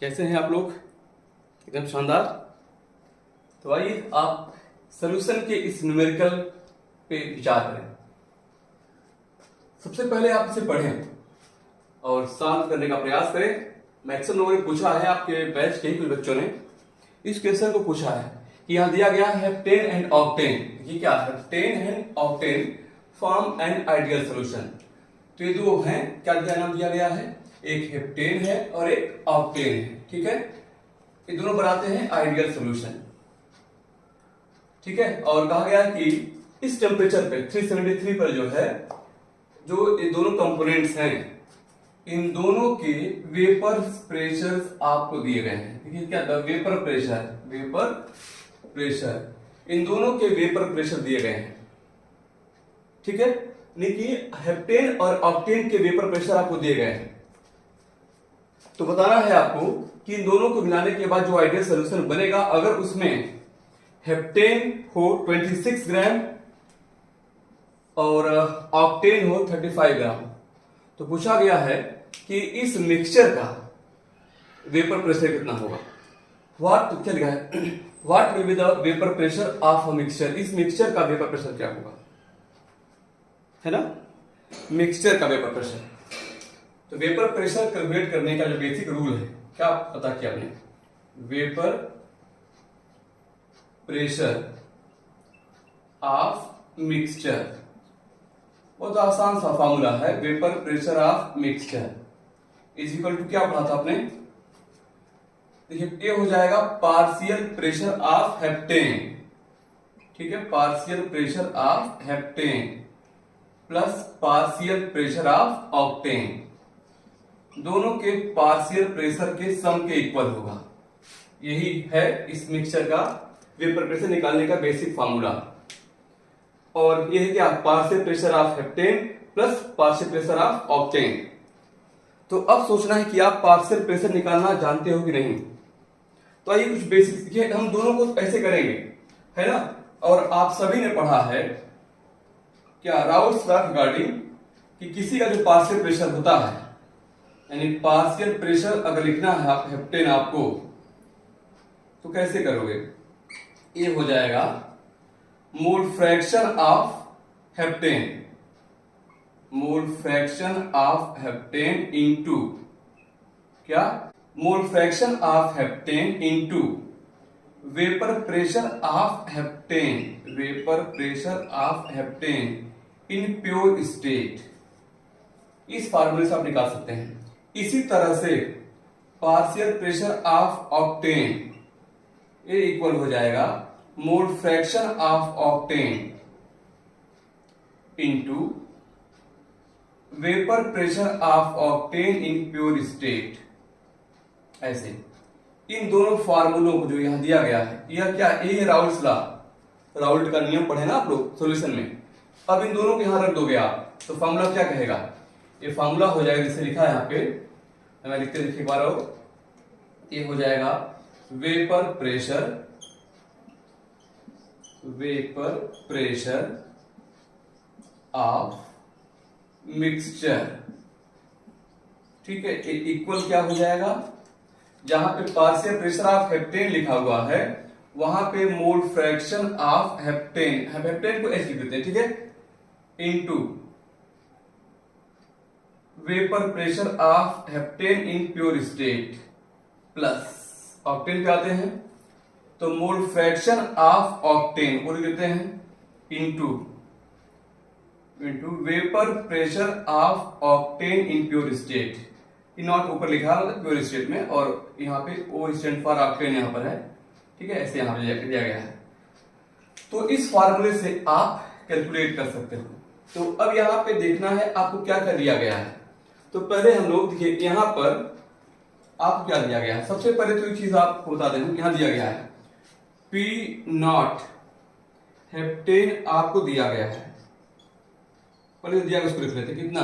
कैसे हैं आप लोग? एकदम शानदार। तो आइए आप सॉल्यूशन के इस न्यूमेरिकल पे विचार करें। सबसे पहले आप इसे पढ़ें और सॉल्व करने का प्रयास करें। मैक्सिमम लोगों ने पूछा है, आपके बैच के ही कुछ बच्चों ने इस क्वेश्चन को पूछा है कि यहां दिया गया है हेप्टेन एंड ऑक्टेन। ये क्या है? Heptane and octane form an ideal solution. तो ये दो हैं, क्या नाम दिया गया है? एक हेप्टेन है और एक ऑक्टेन है। ठीक है, ये दोनों बनाते हैं आइडियल सॉल्यूशन। ठीक है, और कहा गया है कि इस टेम्परेचर पे 373 पर जो है, जो ये दोनों कंपोनेंट्स हैं, इन दोनों के वेपर प्रेशर आपको दिए गए हैं। देखिए क्या, वेपर प्रेशर इन दोनों के वेपर प्रेशर दिए गए हैं। ठीक है, यानी कि हेप्टेन और ऑक्टेन के वेपर प्रेशर आपको दिए गए हैं। तो बताना है आपको कि इन दोनों को मिलाने के बाद जो आइडियल सॉल्यूशन बनेगा, अगर उसमें हेप्टेन हो 26 ग्राम और ऑक्टेन हो 35 ग्राम, तो पूछा गया है कि इस मिक्सचर का वेपर प्रेशर कितना होगा। व्हाट क्या लिखा है? What will be the vapour pressure of a mixture. इस मिक्सचर का वेपर प्रेशर क्या होगा, है ना? मिक्सचर का वेपर प्रेशर। तो वेपर प्रेशर कैलकुलेट करने का जो बेसिक रूल है, क्या पता किया आपने? वेपर प्रेशर ऑफ मिक्सचर, बहुत आसान सा फॉर्मूला है। Vapour pressure of mixture is equal to, क्या पढ़ा था आपने? देखिए, ये हो जाएगा पार्शियल प्रेशर ऑफ हेप्टेन। ठीक है, partial pressure of heptane plus partial pressure of octane. दोनों के पार्शियल प्रेशर के सम के इक्वल होगा। यही है इस मिक्सचर का वेपर प्रेशर निकालने का बेसिक फार्मूला। और यह है क्या? Partial pressure of heptane plus partial pressure of octane. तो अब सोचना है कि आप पार्शियल प्रेशर निकालना जानते हो कि नहीं। तो आइए कुछ बेसिक सीखिए। हम दोनों को ऐसे करेंगे, है ना? और आप सभी ने पढ़ा है क्या, राउल्ट्स लॉ रिगार्डिंग, कि किसी का जो पार्शियल प्रेशर होता है, यानी पार्शियल प्रेशर अगर लिखना है आप हेप्टेन आपको, तो कैसे करोगे? ये हो जाएगा mole fraction of heptane, mole fraction of heptane into क्या? Mole fraction of heptane into vapour pressure of heptane, vapour pressure of heptane in pure state. इस फार्मूले से आप निकाल सकते हैं। इसी तरह से पार्शियल प्रेशर ऑफ ऑक्टेन, ये इक्वल हो जाएगा mole fraction of octane into vapour pressure of octane in pure state. ऐसे इन दोनों फार्मूलों को जो यहां दिया गया है, यह क्या? ये राउल्ट्स लॉ, राउल्ट का नियम पढ़े ना आप लोग सॉल्यूशन में। अब इन दोनों को यहां रख दोगे आप, तो फार्मूला क्या कहेगा? ये फार्मूला हो जाएगा, जिसे लिखा है यहाँ पे, मैं लिखते लिखे पा रहा हूं। ये हो जाएगा वेपर प्रेशर ऑफ मिक्सचर। ठीक है, इक्वल क्या हो जाएगा? जहां पे पार्शियल प्रेशर ऑफ हेप्टेन लिखा हुआ है, वहां पे मोल फ्रैक्शन ऑफ हेप्टेन, हेप्टेन को एच लिख देते हैं, ठीक है, into vapour pressure of heptane in pure state plus octane पे आते हैं, तो मोल फ्रैक्शन ऑफ ऑक्टेन को लिख देते हैं into vapour pressure of octane in pure state. Not ऊपर लिखा है मतलब प्योर स्टेट में, और यहाँ पे ओ स्टैंड फॉर ऑक्टेन यहाँ पर है। ठीक है, ऐसे यहाँ पे दिया गया है। तो इस फार्मूले से आप कैलकुलेट कर सकते हो। तो अब यहाँ पे देखना है आपको क्या क्या दिया गया है। तो पहले हम लोग देखिए, यहाँ पर आपको क्या दिया गया है। सबसे पहले तो एक चीज आपको बता दें, यहाँ दिया गया है पी नॉट हेप्टेन आपको दिया गया है। पहले दिया गया उसको लिख लेते, कितना?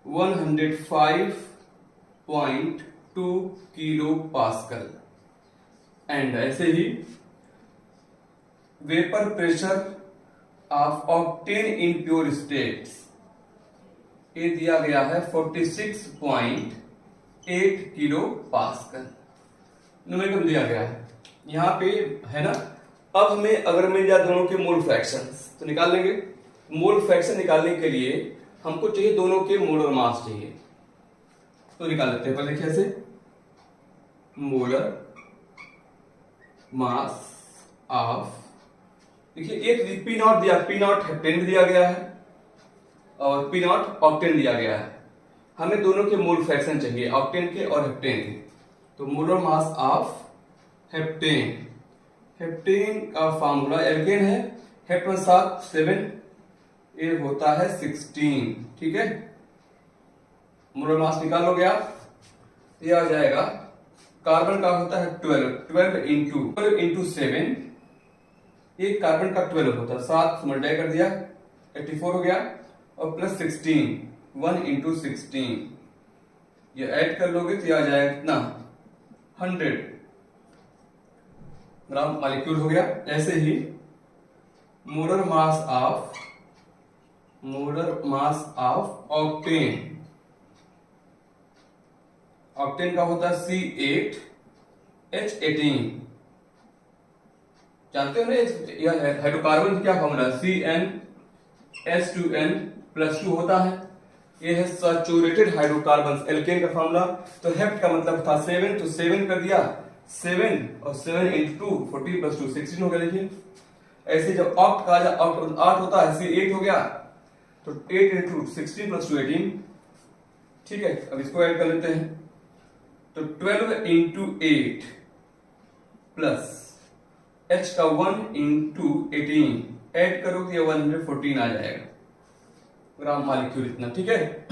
105.2 किलो पास्कल। एंड ऐसे ही vapour pressure of octane in pure states, ये दिया गया है 46.8 किलो पास्कल। न्यूमेरिकल दिया गया है यहाँ पे, है ना। अब हमें अगर मिल जाए दोनों के मोल फ्रैक्शंस तो निकाल लेंगे। मोल फ्रैक्शन निकालने के लिए हमको चाहिए दोनों के मोलर मास चाहिए, तो निकाल लेते हैं। पहले कैसे, मोलर मास ऑफ, देखिए एक पी नॉट दिया, पी नॉट हेप्टेन भी दिया गया है और पी नॉट ऑक्टेन दिया गया है। हमें दोनों के मोल फ्रैक्शन चाहिए, ऑक्टेन के और हेप्टेन के। तो molar mass of heptane, heptane का फार्मूला एल्केन है, हेप्टेन साथ 7, ये होता है 16, ठीक है। मोलर मास निकालोगे आप, ये आ जाएगा, कार्बन का होता है 12 इंटू 7, ये कार्बन का 12 होता है, 7 मल्टीप्लाई कर दिया 84 हो गया, और प्लस 16, 1 इंटू 16, ये ऐड कर लोगे तो ये आ जाएगा कितना, 100 ग्राम मॉलिक्यूल हो गया। ऐसे ही molar mass of octane, octane का होता है C8H18, जानते हो ना, यह हाइड्रोकार्बन क्या फॉर्मूला, CnH2n+2 होता है, ये है सैचुरेटेड हाइड्रोकार्बन, एल्केन का फॉर्मूला। तो हेप्ट का मतलब था 7, तो 7 कर दिया, 7 और 7 इंटू 2, 14 + 2 16 हो गया। देखिए ऐसे जब ऑक्ट का 8 होता है, C8 हो गया, तो 8 इंटू 16 + 2 18, ठीक है। अब इसको ऐड कर लेते हैं, तो 12 इंटू 8 प्लस H का 1 इंटू 18 ऐड करो तो ये 114 आ जाएगा ग्राम मॉलिक्यूल, इतना, ठीक है।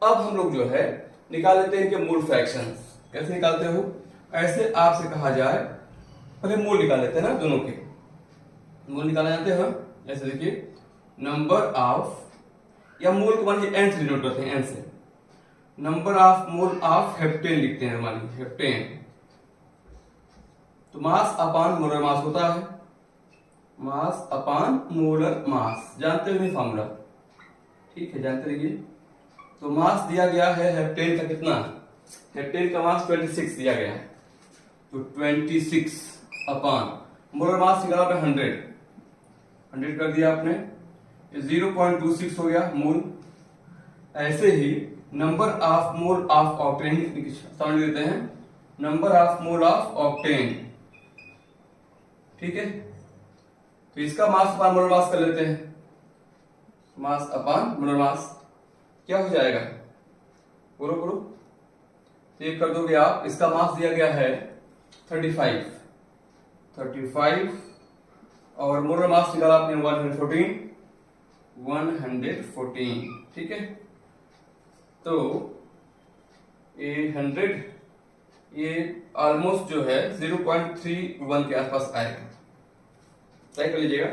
अब हम लोग जो है निकाल लेते हैं कि मोल फ्रैक्शंस कैसे निकालते हो। ऐसे आपसे कहा जाए, पहले मोल निकाल लेते हैं ना, दोनों के मोल निकाले जाते हैं हम। ऐसे देखिए, नंबर ऑफ, या मोल को मानिए एन से डिनोट करते हैं, एन से, number of mole of heptane लिखते हैं, मानिए हेप्टेन, तो मास अपान मोलर मास होता है, मास अपान मोलर मास, जानते हो नहीं फॉर्मूला, ठीक है, जानते रहिए। तो मास दिया गया है हेप्टेन का कितना, हेप्टेन का मास 26 दिया गया है, तो 26 अपान मोलर मास निकाला पे 100 कर दिया आपने, 0.26 हो गया मोल। ऐसे ही number of mole of octane समझ लेते हैं, number of mole of octane, ठीक है। तो इसका मास अपान मोलर मास कर लेते हैं, मास अपान मोलर मास क्या हो जाएगा, करो चेक कर दोगे आप। इसका मास दिया गया है 35 और मोलर मास निकाला आपने 114, ठीक है। तो ये 100, ये ऑलमोस्ट जो है 0.31 के आसपास आएगा, ट्राई कर लीजिएगा,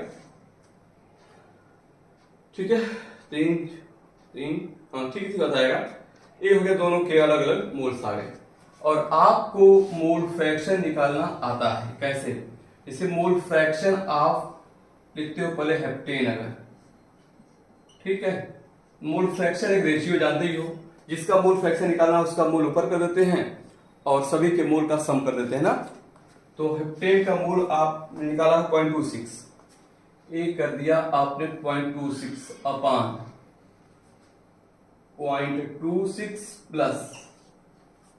ठीक है। 3 हाँ ठीक बताएगा। ये हो गया दोनों के अलग अलग मोल्स आ गए। और आपको मोल फ्रैक्शन निकालना आता है कैसे, जैसे मोल फ्रैक्शन आप लिखते हो पहले हेप्टेन, अगर ठीक है, मोल फ्रैक्शन एक रेशियो जानते ही हो, जिसका मोल फ्रैक्शन निकालना उसका मोल ऊपर कर देते हैं और सभी के मोल का सम कर देते हैं ना। तो हेप्टेन का मोल आपने निकाला 0.26, ये कर दिया आपने 0.26 अपान 0.26 प्लस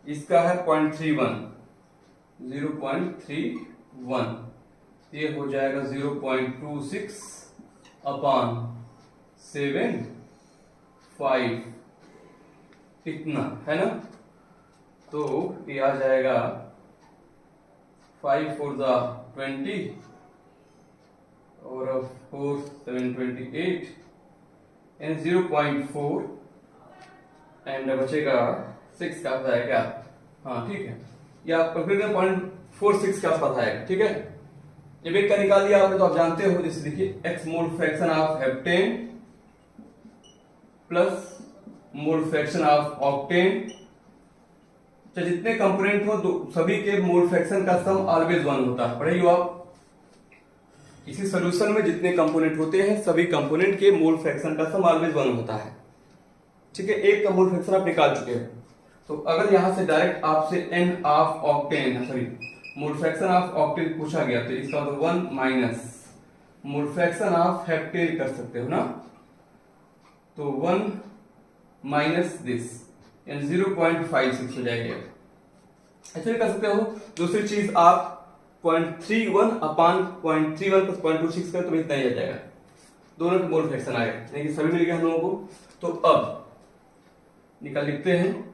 इसका है 0.31, 0.31, ये हो जाएगा 0.26 अपान 7.5, इतना है ना। तो ये आ जाएगा 5 4 20 और 4 7 28 एंड 0.4 एंड बचेगा 6 का आएगा, हाँ ठीक है, या 0.46 के आसपास आएगा, ठीक है। जब एक का निकाल लिया आपने तो आप जानते हो, जैसे देखिए x mole fraction of heptane plus mole fraction of octane, चाहे जितने कंपोनेंट हो सभी के मोल फ्रैक्शन का सम ऑलवेज 1 होता है। पढ़ेगी आप इसी सॉल्यूशन में जितने कंपोनेंट होते हैं सभी कंपोनेंट के मोल फ्रैक्शन का सम ऑलवेज 1 होता है, ठीक है। एक का मोल फ्रैक्शन आप निकाल चुके हैं। तो अगर यहां से डायरेक्ट आपसे n of octane sorry mole fraction of octane पूछा गया तो इसका मतलब 1 minus mole fraction of heptane कर सकते हो ना, तो 1 माइनस दिस यानी 0.56 हो जाएगा। ऐसे कर सकते हो। दूसरी चीज आप 0.31 अपान 0.31 प्लस 0.26 करें तो इतना ही आ जाएगा, दोनों के मोल फ्रैक्शन आएगा, यानी कि सभी मिल गया हम लोगों को। तो अब निकाल लिखते हैं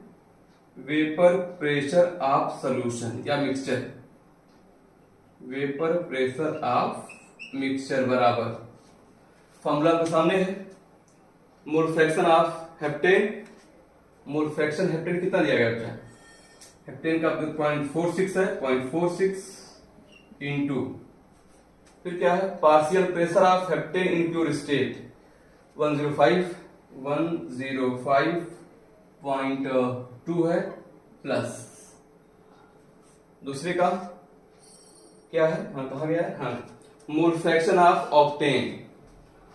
वेपर प्रेशर ऑफ सॉल्यूशन या mixture, vapour pressure of mixture बराबर फॉर्मूला के सामने है, मोल fraction of heptane, mole fraction heptane कितना दिया गया है, हेप्टेन का 0.46 है, 0.46 इंटू फिर क्या है partial pressure of heptane in pure state 105.2 है, प्लस दूसरे का क्या है, हाँ कहा गया है, हाँ मोल fraction of octane,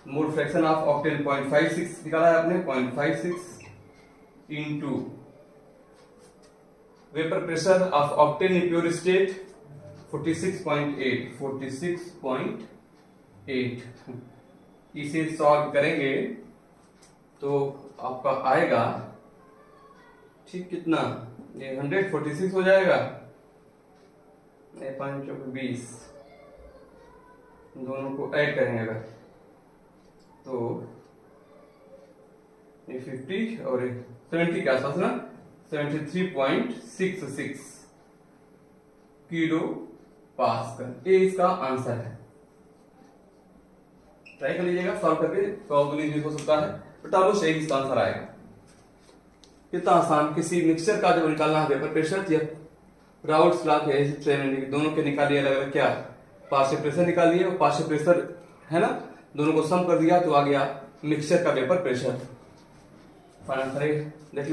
mole fraction of octane 0.56 निकाला है आपने, 0.56 into vapour pressure of octane in pure state 46.8 इसे सॉल्व करेंगे तो आपका आएगा ठीक कितना, ये 146 हो जाएगा, 5 दोनों को ऐड करेंगे अगर तो ये 50 और 70 के आसपास ना 73.66 किलो पास्कल, ये इसका आंसर है। ट्राई कर लीजिएगा सॉल्व करके, प्रॉब्लम हो सकता है बट आप सही इसका आंसर आएगा। कितना आसान, किसी मिक्सचर का जब निकालना है वेपर प्रेशर या राउल्ट्स लॉ के दोनों के निकालिए अलग अलग, क्या पार्शियल प्रेशर निकालिए और पार्शियल प्रेशर है ना, दोनों को सम कर दिया तो आ गया मिक्सचर का वेपर प्रेशर। फाइनल देख